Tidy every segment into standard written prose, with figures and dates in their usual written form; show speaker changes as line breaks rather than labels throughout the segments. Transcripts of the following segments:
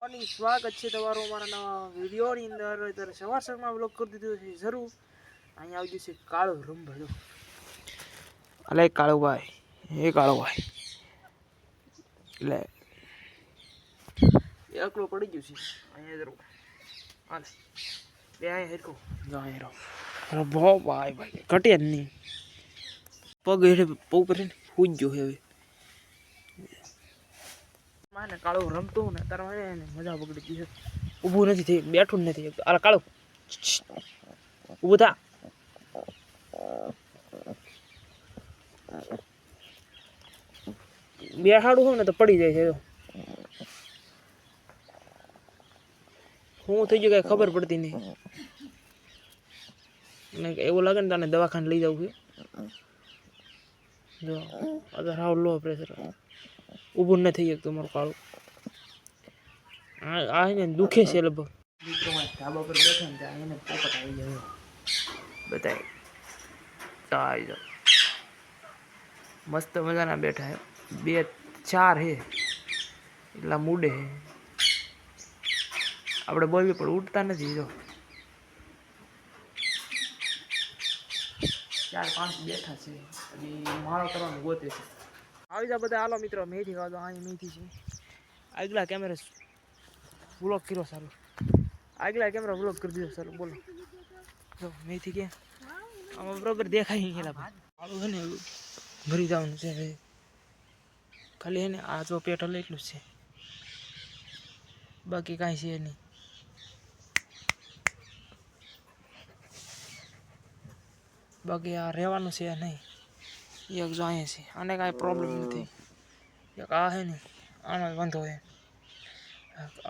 સ્વાગત છે તમારું અમારા નવા વિડીયોની અંદર. ત્યારે સવારમાં વ્લોગ કરી દીધો છે જરૂર. અહીંયા આવી જશે કાળો રંભો. અલે કાળુભાઈ, એ કાળુભાઈ એટલે એકલો પડી ગયું છે અહીંયા જરૂર. હાલ બે અહીંયા હેરકો જો અહીંયા રહો ભો ભાઈ ભાઈ ઘટે જ નહીં. પગ હેઠે પગ પર ફૂજ ગયો હવે. માને કાળો રમતો ને તારે મજા બગડી ગઈ છે. ઊભું નથી થઈ, બેઠું જ નથી. અરે કાળો ઊભું થા. બેહાડું હોય ને તો પડી જાય છે. હું થઈ ગયું કઈ ખબર પડતી નહીં. એવું લાગે ને તને દવાખાને લઈ જવું છે. જો અગર હાવ લો પ્રેશર, ઊભું ન થઈ શકતું મારું કાળું. આ એને દુખે છે લગભગ. ધાબા પર બેઠા ને ત્યાં એને પોપટ આવી જાય બતાય. આવી જાઓ મસ્ત મજાના બેઠા હે. 2-4 હે એટલા મૂડે હે. આપણે બોલવી પણ ઉઠતા નથી. જો 4-5 બેઠા છે. હજી માળો કરવાનું ગોતે છે. આવી જા બધા. હાલો મિત્રો મેથી ખાવા દો. અહીં મેથી છે. આગલા કેમેરા વ્લોગ કર્યો સારું. આગલા કેમેરા વ્લોગ કરી દીધો સારું. બોલો જો મેથી ક્યાં આમાં બરોબર દેખાય નહીં. ખેલા આવું છે ને ભરી જવાનું છે ખાલી. હે ને આ જો પેટ હલે એટલું જ છે, બાકી કાંઈ છે નહીં. બાકી આ રહેવાનું છે નહીં. એક જો અહીંયા છે, આને કાંઈ પ્રોબ્લેમ નથી. એક આ છે ને આનો વાંધો છે.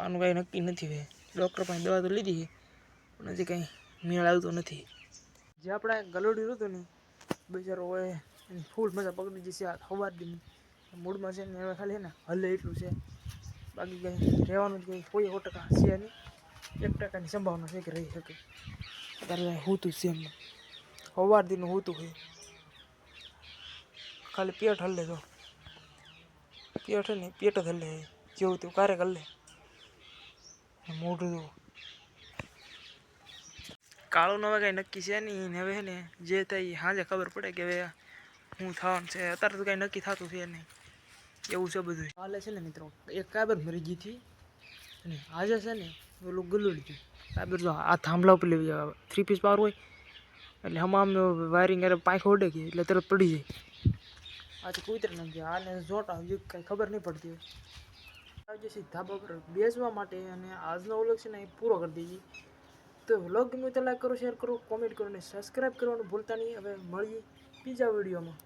આનું કાંઈ નક્કી નથી હોય. ડૉક્ટર પાસે દવા તો લીધી છે પણ હજી કંઈ મેળ આવતો નથી. જે આપણે ગલોડી હતું ને બિચારો હોય એની ફૂલ મજા પકડી જશે. આ ખબર જ નહીં મૂડમાં છે ને હવે ખાલી ને હલે એટલું છે. બાકી કંઈ રહેવાનું જ કંઈ 100% છે નહીં. 1%ની સંભાવના છે કે રહી શકે. અત્યારે હોતું છે એમને સવાર દીનું હોતું હોય. ખાલી પેટ હલે તો પેટ ને પેટ જ હલે જેવું તેવું ક્યારેક હલે. મોઢું કાળું નવા કાંઈ નક્કી છે નહીં. હવે ને જે થાય સાંજે ખબર પડે કે હવે શું થવાનું છે. અત્યારે તો કાંઈ નક્કી થતું છે નહીં. એવું છે બધું. કાલે છે ને મિત્રો એક કાબર મરી ગઈ હતી અને આજે છે ને પેલું ગલુડી ગયું કાબર. જો આ થાંભલા ઉપર લેવી જાય 3 પીસ પાવર હોય એટલે હમામ વાયરિંગ અરે પાંખો ઉડે ગઈ એટલે તરત પડી જાય. આજે કુતર નથી. આને જોટા હજી કંઈ ખબર નહીં પડતી હોય. આવી જશે ધાબા પર બેસવા માટે. અને આજનો વ્લોગ છે ને એ પૂરો કરી દઈએ. તો વ્લોગ ગમ્યો તો લાઈક કરો, શેર કરો, કોમેન્ટ કરો અને સબસ્ક્રાઈબ કરવાનું ભૂલતા નહીં. હવે મળીએ બીજા વિડીયોમાં.